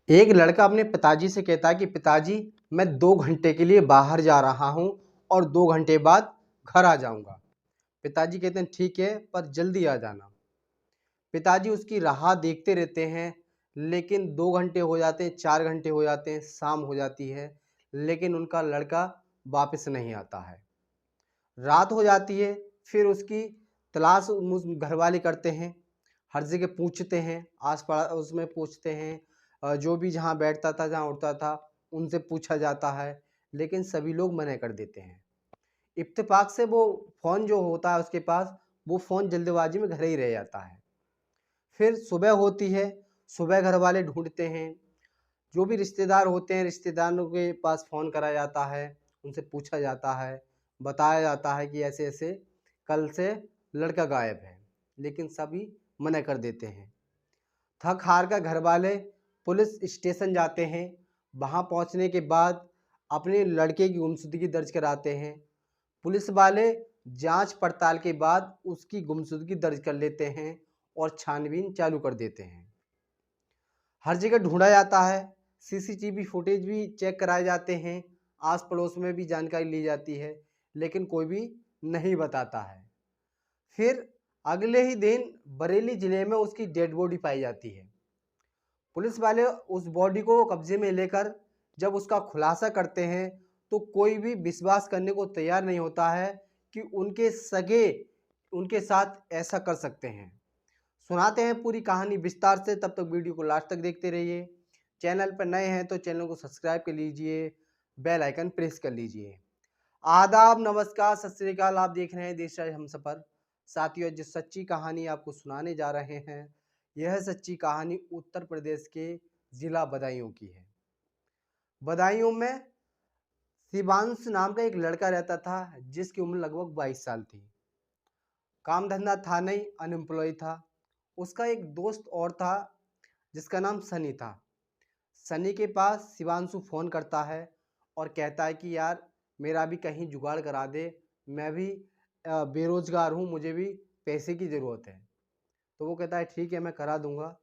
एक लड़का अपने पिताजी से कहता है कि पिताजी, मैं 2 घंटे के लिए बाहर जा रहा हूँ और 2 घंटे बाद घर आ जाऊँगा। पिताजी कहते हैं ठीक है, पर जल्दी आ जाना। पिताजी उसकी राह देखते रहते हैं, लेकिन 2 घंटे हो जाते हैं, 4 घंटे हो जाते हैं, शाम हो जाती है, लेकिन उनका लड़का वापस नहीं आता है। रात हो जाती है, फिर उसकी तलाश घर वाले करते हैं, हर जगह पूछते हैं, आस पास उसमें पूछते हैं, जो भी जहाँ बैठता था, जहाँ उठता था, उनसे पूछा जाता है, लेकिन सभी लोग मना कर देते हैं। इत्तेफाक से वो फ़ोन जो होता है उसके पास, वो फ़ोन जल्दबाजी में घर ही रह जाता है। फिर सुबह होती है, सुबह घर वाले ढूंढते हैं, जो भी रिश्तेदार होते हैं, रिश्तेदारों के पास फ़ोन करा जाता है, उनसे पूछा जाता है, बताया जाता है कि ऐसे-ऐसे कल से लड़का गायब है, लेकिन सभी मना कर देते हैं। थक हार कर घर वाले पुलिस स्टेशन जाते हैं, वहाँ पहुँचने के बाद अपने लड़के की गुमशुदगी दर्ज कराते हैं। पुलिस वाले जाँच पड़ताल के बाद उसकी गुमशुदगी दर्ज कर लेते हैं और छानबीन चालू कर देते हैं। हर जगह ढूंढा जाता है, सीसीटीवी फुटेज भी चेक कराए जाते हैं, आस पड़ोस में भी जानकारी ली जाती है, लेकिन कोई भी नहीं बताता है। फिर अगले ही दिन बरेली जिले में उसकी डेड बॉडी पाई जाती है। पुलिस वाले उस बॉडी को कब्जे में लेकर जब उसका खुलासा करते हैं, तो कोई भी विश्वास करने को तैयार नहीं होता है कि उनके सगे उनके साथ ऐसा कर सकते हैं। सुनाते हैं पूरी कहानी विस्तार से, तब तक वीडियो को लास्ट तक देखते रहिए। चैनल पर नए हैं तो चैनल को सब्सक्राइब कर लीजिए, बेल आइकन प्रेस कर लीजिए। आदाब, नमस्कार, सत श्री अकाल। आप देख रहे हैं देश राज हमसफर। साथियों, जो सच्ची कहानी आपको सुनाने जा रहे हैं, यह सच्ची कहानी उत्तर प्रदेश के जिला बदायूं की है। बदायूं में शिवांश नाम का एक लड़का रहता था, जिसकी उम्र लगभग 22 साल थी। काम धंधा था नहीं, अनएम्प्लॉय था। उसका एक दोस्त और था, जिसका नाम सनी था। सनी के पास शिवांशु फ़ोन करता है और कहता है कि यार, मेरा भी कहीं जुगाड़ करा दे, मैं भी बेरोज़गार हूँ, मुझे भी पैसे की ज़रूरत है। तो वो कहता है ठीक है, मैं करा दूँगा।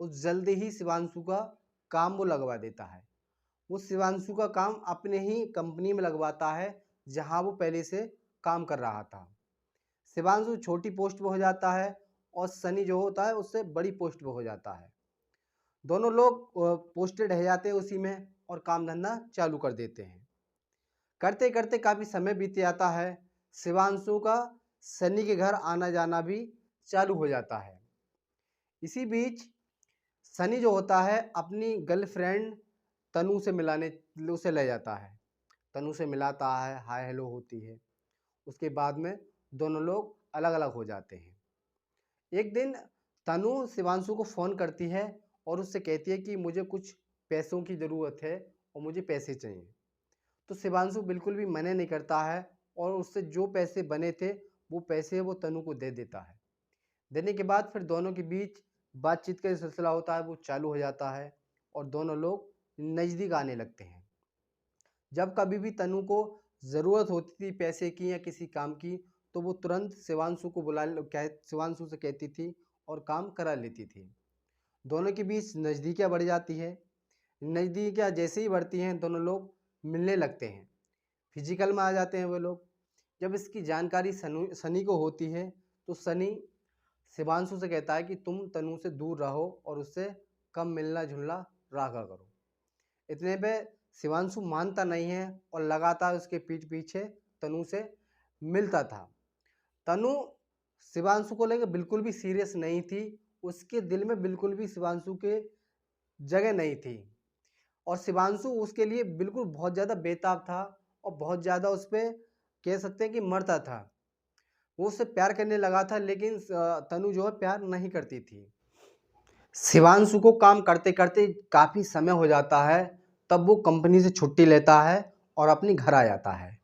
उस जल्दी ही शिवांशु का काम वो लगवा देता है। वो शिवांशु का काम अपने ही कंपनी में लगवाता है, जहाँ वो पहले से काम कर रहा था। शिवांशु छोटी पोस्ट पे हो जाता है और सनी जो होता है उससे बड़ी पोस्ट पे हो जाता है। दोनों लोग पोस्टेड रह जाते हैं उसी में और काम धंधा चालू कर देते हैं। करते करते काफ़ी समय बीत जाता है। शिवांशु का सनी के घर आना जाना भी चालू हो जाता है। इसी बीच सनी जो होता है अपनी गर्लफ्रेंड तनु से मिलाने उसे ले जाता है। तनु से मिलाता है, हाय हेलो होती है। उसके बाद में दोनों लोग अलग अलग हो जाते हैं। एक दिन तनु शिवांशु को फ़ोन करती है और उससे कहती है कि मुझे कुछ पैसों की ज़रूरत है और मुझे पैसे चाहिए। तो शिवांशु बिल्कुल भी मना नहीं करता है और उससे जो पैसे बने थे वो पैसे वो तनु को दे देता है। देने के बाद फिर दोनों के बीच बातचीत का जो सिलसिला होता है वो चालू हो जाता है और दोनों लोग नज़दीक आने लगते हैं। जब कभी भी तनु को ज़रूरत होती थी पैसे की या किसी काम की, तो वो तुरंत शिवांशु से कहती थी और काम करा लेती थी। दोनों के बीच नज़दीकियाँ बढ़ जाती है। नज़दीकियाँ जैसे ही बढ़ती हैं, दोनों लोग मिलने लगते हैं, फिजिकल में आ जाते हैं वो लोग। जब इसकी जानकारी सनी को होती है, तो सनी शिवांशु से कहता है कि तुम तनु से दूर रहो और उससे कम मिलना जुलना रखा करो। इतने पे शिवांशु मानता नहीं है और लगातार उसके पीठ पीछे तनु से मिलता था। तनु शिवांशु को लेकर बिल्कुल भी सीरियस नहीं थी। उसके दिल में बिल्कुल भी शिवांशु के जगह नहीं थी और शिवांशु उसके लिए बिल्कुल बहुत ज़्यादा बेताब था और बहुत ज़्यादा उस पर कह सकते हैं कि मरता था। वो उससे प्यार करने लगा था, लेकिन तनु जो है प्यार नहीं करती थी। शिवांशु को काम करते करते काफ़ी समय हो जाता है, तब वो कंपनी से छुट्टी लेता है और अपने घर आ जाता है।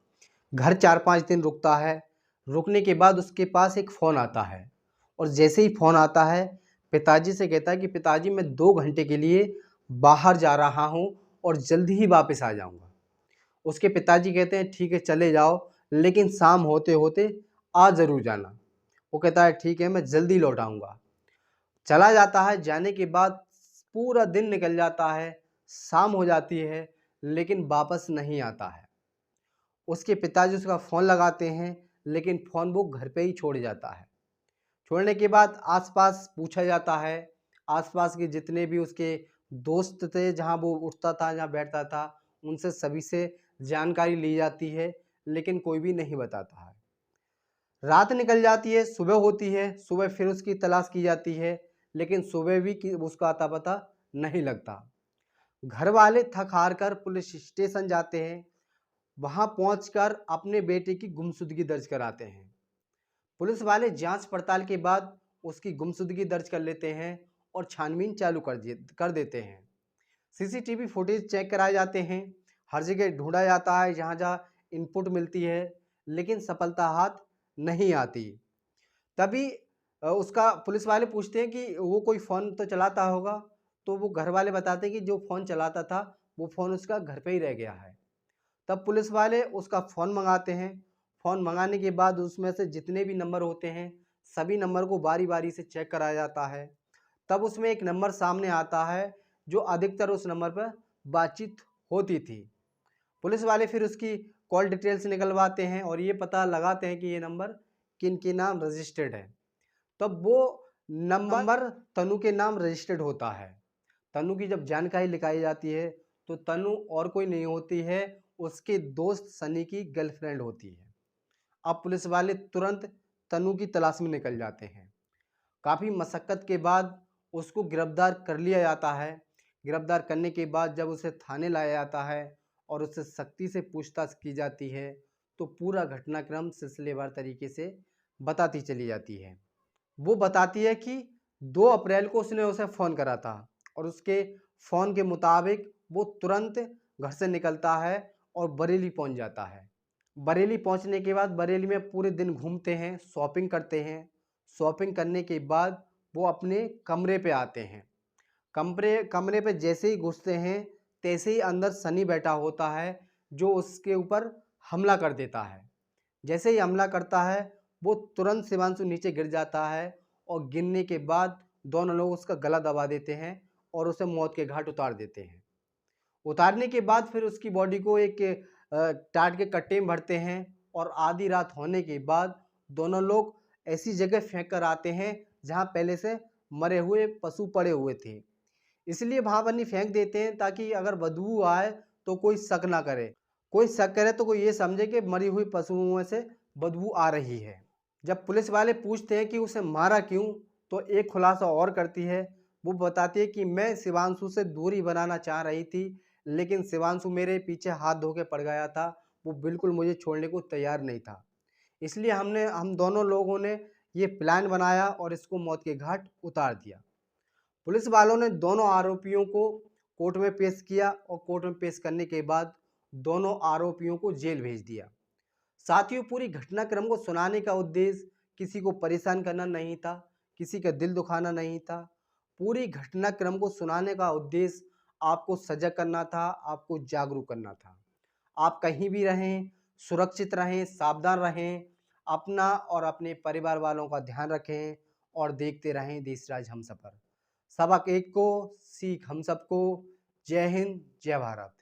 घर 4-5 दिन रुकता है। रुकने के बाद उसके पास एक फ़ोन आता है और जैसे ही फ़ोन आता है, पिताजी से कहता है कि पिताजी, मैं 2 घंटे के लिए बाहर जा रहा हूँ और जल्दी ही वापस आ जाऊँगा। उसके पिताजी कहते हैं ठीक है, चले जाओ, लेकिन शाम होते होते आ ज़रूर जाना। वो कहता है ठीक है, मैं जल्दी लौट आऊँगा। चला जाता है। जाने के बाद पूरा दिन निकल जाता है, शाम हो जाती है, लेकिन वापस नहीं आता है। उसके पिताजी उसका फ़ोन लगाते हैं, लेकिन फ़ोन वो घर पे ही छोड़ जाता है। छोड़ने के बाद आस-पास पूछा जाता है, आस-पास के जितने भी उसके दोस्त थे, जहाँ वो उठता था, जहाँ बैठता था, उनसे सभी से जानकारी ली जाती है, लेकिन कोई भी नहीं बताता है। रात निकल जाती है, सुबह होती है, सुबह फिर उसकी तलाश की जाती है, लेकिन सुबह भी उसका अता-पता नहीं लगता। घर वाले थक हार कर पुलिस स्टेशन जाते हैं, वहाँ पहुंचकर अपने बेटे की गुमशुदगी दर्ज कराते हैं। पुलिस वाले जांच पड़ताल के बाद उसकी गुमशुदगी दर्ज कर लेते हैं और छानबीन चालू कर देते हैं। सीसीटीवी फुटेज चेक कराए जाते हैं, हर जगह ढूंढा जाता है जहाँ जहाँ इनपुट मिलती है, लेकिन सफलता हाथ नहीं आती। तभी उसका पुलिस वाले पूछते हैं कि वो कोई फ़ोन तो चलाता होगा, तो वो घर वाले बताते हैं कि जो फ़ोन चलाता था, वो फ़ोन उसका घर पे ही रह गया है। तब पुलिस वाले उसका फ़ोन मंगाते हैं। फ़ोन मंगाने के बाद उसमें से जितने भी नंबर होते हैं, सभी नंबर को बारी-बारी से चेक कराया जाता है। तब उसमें एक नंबर सामने आता है, जो अधिकतर उस नंबर पर बातचीत होती थी। पुलिस वाले फिर उसकी कॉल डिटेल्स निकलवाते हैं और ये पता लगाते हैं कि ये नंबर किन के नाम रजिस्टर्ड है। तब वो नंबर तनु के नाम रजिस्टर्ड होता है। तनु की जब जानकारी निकाली जाती है, तो तनु और कोई नहीं होती है, उसके दोस्त सनी की गर्लफ्रेंड होती है। अब पुलिस वाले तुरंत तनु की तलाश में निकल जाते हैं। काफ़ी मशक्कत के बाद उसको गिरफ्तार कर लिया जाता है। गिरफ्तार करने के बाद जब उसे थाने लाया जाता है और उससे सख्ती से पूछताछ की जाती है, तो पूरा घटनाक्रम सिलसिलेवार तरीके से बताती चली जाती है। वो बताती है कि 2 अप्रैल को उसने उसे फ़ोन करा था और उसके फ़ोन के मुताबिक वो तुरंत घर से निकलता है और बरेली पहुंच जाता है। बरेली पहुंचने के बाद बरेली में पूरे दिन घूमते हैं, शॉपिंग करते हैं। शॉपिंग करने के बाद वो अपने कमरे पे आते हैं। कमरे पे जैसे ही घुसते हैं, तैसे ही अंदर सनी बैठा होता है, जो उसके ऊपर हमला कर देता है। जैसे ही हमला करता है, वो तुरंत शिवांशु नीचे गिर जाता है और गिरने के बाद दोनों लोग उसका गला दबा देते हैं और उसे मौत के घाट उतार देते हैं। उतारने के बाद फिर उसकी बॉडी को एक टाट के कट्टे में भरते हैं और आधी रात होने के बाद दोनों लोग ऐसी जगह फेंक कर आते हैं जहां पहले से मरे हुए पशु पड़े हुए थे। इसलिए वहां पर नहीं फेंक देते हैं ताकि अगर बदबू आए तो कोई शक ना करे। कोई शक करे तो कोई ये समझे कि मरी हुई पशुओं में से बदबू आ रही है। जब पुलिस वाले पूछते हैं कि उसे मारा क्यों, तो एक खुलासा और करती है। वो बताती है कि मैं शिवांशु से दूरी बनाना चाह रही थी, लेकिन शिवांशु मेरे पीछे हाथ धो के पड़ गया था। वो बिल्कुल मुझे छोड़ने को तैयार नहीं था। इसलिए हम दोनों लोगों ने ये प्लान बनाया और इसको मौत के घाट उतार दिया। पुलिस वालों ने दोनों आरोपियों को कोर्ट में पेश किया और कोर्ट में पेश करने के बाद दोनों आरोपियों को जेल भेज दिया। साथियों, पूरी घटनाक्रम को सुनाने का उद्देश्य किसी को परेशान करना नहीं था, किसी का दिल दुखाना नहीं था। पूरी घटनाक्रम को सुनाने का उद्देश्य आपको सजग करना था, आपको जागरूक करना था। आप कहीं भी रहें, सुरक्षित रहें, सावधान रहें, अपना और अपने परिवार वालों का ध्यान रखें और देखते रहें देशराज हमसफर। सबक एक को, सीख हम सबको। जय हिंद, जय भारत।